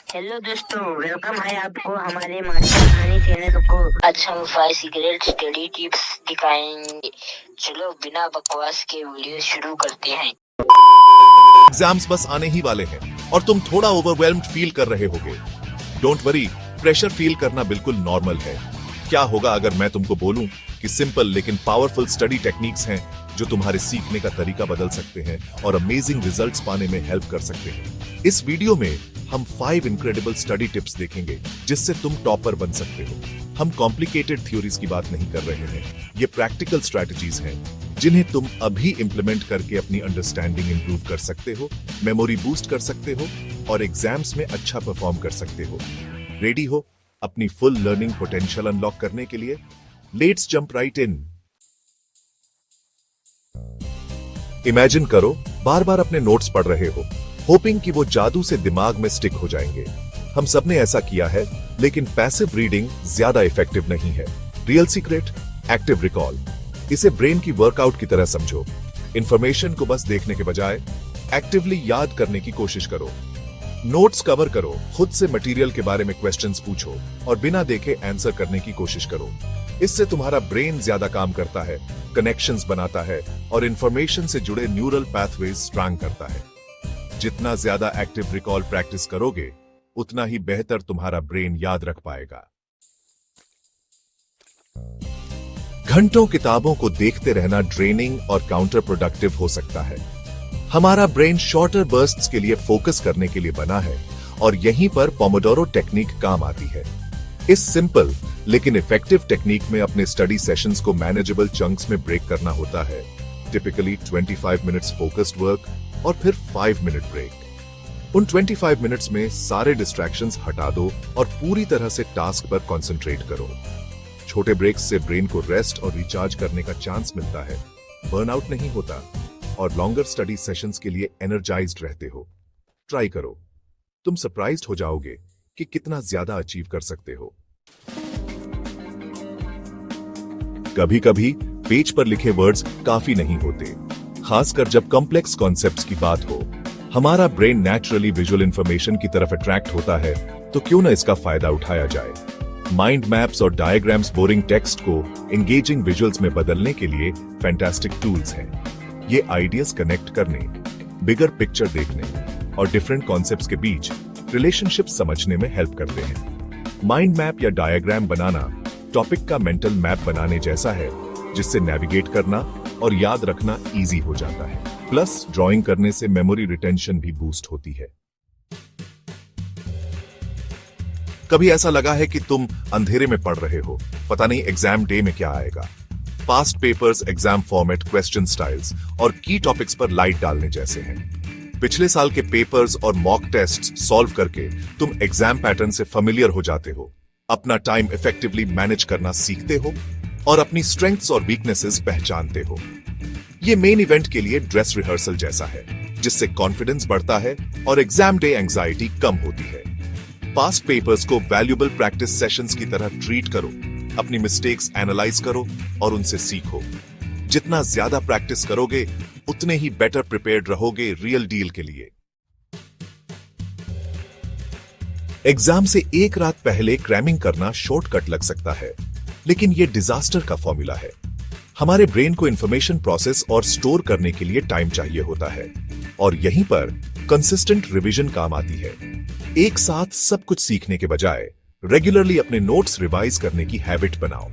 Hello दोस्तों, welcome है आपको हमारे मास्टर कहानी चैनल को। आज हम 5 सीक्रेट स्टडी टिप्स दिखाएंगे। चलो बिना बकवास के वीडियो शुरू करते हैं। एग्जाम्स बस आने ही वाले हैं और तुम थोड़ा ओवरवेल्म्ड फील कर रहे होगे। डोंट वरी, प्रेशर फील करना बिल्कुल नॉर्मल है। क्या होगा अगर मैं तुमको बोलूं कि सिंपल लेकिन पावरफुल स्टडी टेक्निक्स हैं जो तुम्हारे सीखने का तरीका बदल सकते हैं और अमेजिंग रिजल्ट्स पाने में हेल्प कर सकते हैं। इस वीडियो में हम 5 इनक्रेडिबल स्टडी टिप्स देखेंगे जिससे तुम टॉपर बन सकते हो। हम कॉम्प्लिकेटेड थ्योरीज की बात नहीं कर रहे हैं, ये प्रैक्टिकल स्ट्रैटेजीज हैं जिन्हें तुम अभी इंप्लीमेंट करके अपनी अंडरस्टैंडिंग इंप्रूव कर सकते हो, मेमोरी बूस्ट कर सकते हो और एग्जाम्स में अच्छा परफॉर्म कर सकते हो। रेडी हो अपनी फुल लर्निंग पोटेंशियल अनलॉक करने के लिए? Let's jump right in. Imagine करो बार बार अपने नोट्स पढ़ रहे हो, होपिंग कि वो जादू से दिमाग में स्टिक हो जाएंगे। हम सबने ऐसा किया है, लेकिन पैसिव रीडिंग ज्यादा इफेक्टिव नहीं है। Real secret, active recall. इसे ब्रेन की वर्कआउट की तरह समझो। इंफॉर्मेशन को बस देखने के बजाय एक्टिवली याद करने की कोशिश करो। नोट्स कवर करो, खुद से मटेरियल के बारे में क्वेश्चंस पूछो और बिना देखे आंसर करने की कोशिश करो। इससे तुम्हारा ब्रेन ज्यादा काम करता है, कनेक्शंस बनाता है और इंफॉर्मेशन से जुड़े न्यूरल पाथवेज स्ट्रांग करता है। जितना ज्यादा एक्टिव रिकॉल प्रैक्टिस करोगे, उतना ही बेहतर तुम्हारा ब्रेन याद रख पाएगा। घंटों किताबों को देखते रहना ड्रेनिंग और काउंटर प्रोडक्टिव हो सकता है। हमारा ब्रेन शॉर्टर बर्स्ट्स के लिए फोकस करने के लिए बना है और यहीं पर पोमोडोरो टेक्निक काम आती है। इस सिंपल लेकिन इफेक्टिव टेक्निक में अपने स्टडी सेशंस को मैनेजेबल चंक्स में ब्रेक करना होता है। टिपिकली 25 मिनट्स फोकस्ड वर्क और फिर 5 मिनट ब्रेक। उन 25 मिनट्स में सारे डिस्ट्रैक्शंस हटा दो और पूरी तरह से टास्क पर कंसंट्रेट करो। छोटे ब्रेक्स से ब्रेन को रेस्ट और रिचार्ज करने का चांस मिलता है, बर्नआउट नहीं होता और लॉन्गर स्टडी सेशंस के लिए एनर्जाइज्ड रहते हो। ट्राई करो, तुम सरप्राइज्ड हो जाओगे कि कितना ज्यादा अचीव कर सकते हो। कभी कभी पेज पर लिखे वर्ड्स काफी नहीं होते, खासकर जब कॉम्प्लेक्स कॉन्सेप्ट्स की बात हो। हमारा ब्रेन नेचुरली विजुअल इंफॉर्मेशन की तरफ अट्रैक्ट होता है, तो क्यों ना इसका फायदा उठाया जाए। माइंड मैप्स और डायग्राम्स बोरिंग टेक्स्ट को एंगेजिंग विजुअल्स में बदलने के लिए फैंटास्टिक टूल्स हैं। ये आइडियाज कनेक्ट करने, बिगर पिक्चर देखने और डिफरेंट कॉन्सेप्ट्स के बीच रिलेशनशिप समझने में हेल्प करते हैं। माइंड मैप या डायग्राम बनाना टॉपिक का मेंटल मैप बनाने जैसा है, जिससे नेविगेट करना और याद रखना इजी हो जाता है। प्लस ड्राइंग करने से मेमोरी रिटेंशन भी बूस्ट होती है। कभी ऐसा लगा है कि तुम अंधेरे में पढ़ रहे हो, पता नहीं एग्जाम डे में क्या आएगा। Past papers, exam format, question styles और की टॉपिक्स पर लाइट डालने जैसे हैं। पिछले साल के पेपर्स और मॉक टेस्ट सॉल्व करके तुम एग्जाम पैटर्न से फेमिलियर हो जाते हो, अपना टाइम इफेक्टिवली मैनेज करना सीखते हो और अपनी स्ट्रेंथ्स और वीकनेसेस पहचानते हो। ये मेन इवेंट के लिए ड्रेस रिहर्सल जैसा है, जिससे कॉन्फिडेंस बढ़ता है और एग्जाम डे एंजाइटी कम होती है। पास्ट पेपर्स को वैल्यूएबल प्रैक्टिस सेशंस की तरह ट्रीट करो, अपनी मिस्टेक्स एनालाइज करो और उनसे सीखो। जितना ज्यादा प्रैक्टिस करोगे, उतने ही बेटर प्रिपेयर्ड रहोगे रियल डील के लिए। एग्जाम से एक रात पहले क्रैमिंग करना शॉर्टकट लग सकता है, लेकिन यह डिजास्टर का फॉर्मूला है। हमारे ब्रेन को इंफॉर्मेशन प्रोसेस और स्टोर करने के लिए टाइम चाहिए होता है और यहीं पर कंसिस्टेंट रिवीजन काम आती है। एक साथ सब कुछ सीखने के बजाय रेगुलरली अपने नोट्स रिवाइज करने की हैबिट बनाओ।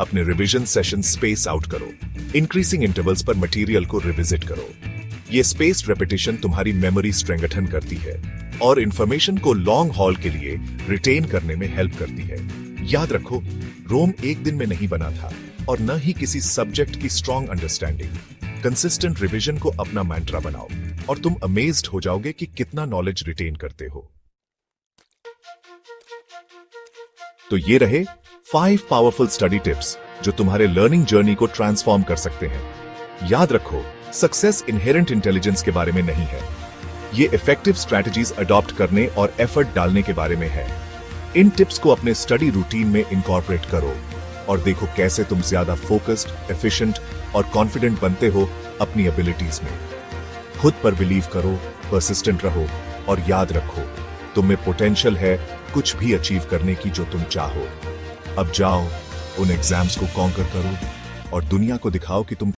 अपने रिवीजन सेशन स्पेस आउट करो, इंक्रीजिंग इंटरवल्स पर मटेरियल को रिविजिट करो। ये स्पेस्ड रेपिटेशन तुम्हारी मेमोरी स्ट्रेंगथन करती है और इंफॉर्मेशन को लॉन्ग हॉल के लिए रिटेन करने में हेल्प करती है। याद रखो, रोम एक दिन में नहीं बना था और न ही किसी सब्जेक्ट की स्ट्रॉन्ग अंडरस्टैंडिंग। कंसिस्टेंट रिवीजन को अपना मैंट्रा बनाओ और तुम अमेज्ड हो जाओगे कि कितना नॉलेज रिटेन करते हो। तो ये रहे 5 पावरफुल स्टडी टिप्स जो तुम्हारे लर्निंग जर्नी को ट्रांसफॉर्म कर सकते हैं। याद रखो, सक्सेस इनहेरेंट इंटेलिजेंस के बारे में नहीं है, ये इफेक्टिव स्ट्रैटेजीज अडॉप्ट करने और एफर्ट डालने के बारे में है। इन टिप्स को अपने स्टडी रूटीन में इनकॉर्पोरेट करो और देखो कैसे तुम ज्यादा फोकस्ड, एफिशिएंट और कॉन्फिडेंट बनते हो अपनी एबिलिटीज में। खुद पर बिलीव करो, परसिस्टेंट रहो और याद रखो, तुम में पोटेंशियल है कुछ भी अचीव करने की जो तुम चाहो। अब जाओ, उन एग्जाम्स को कॉन्कर करो और दुनिया को दिखाओ कि तुम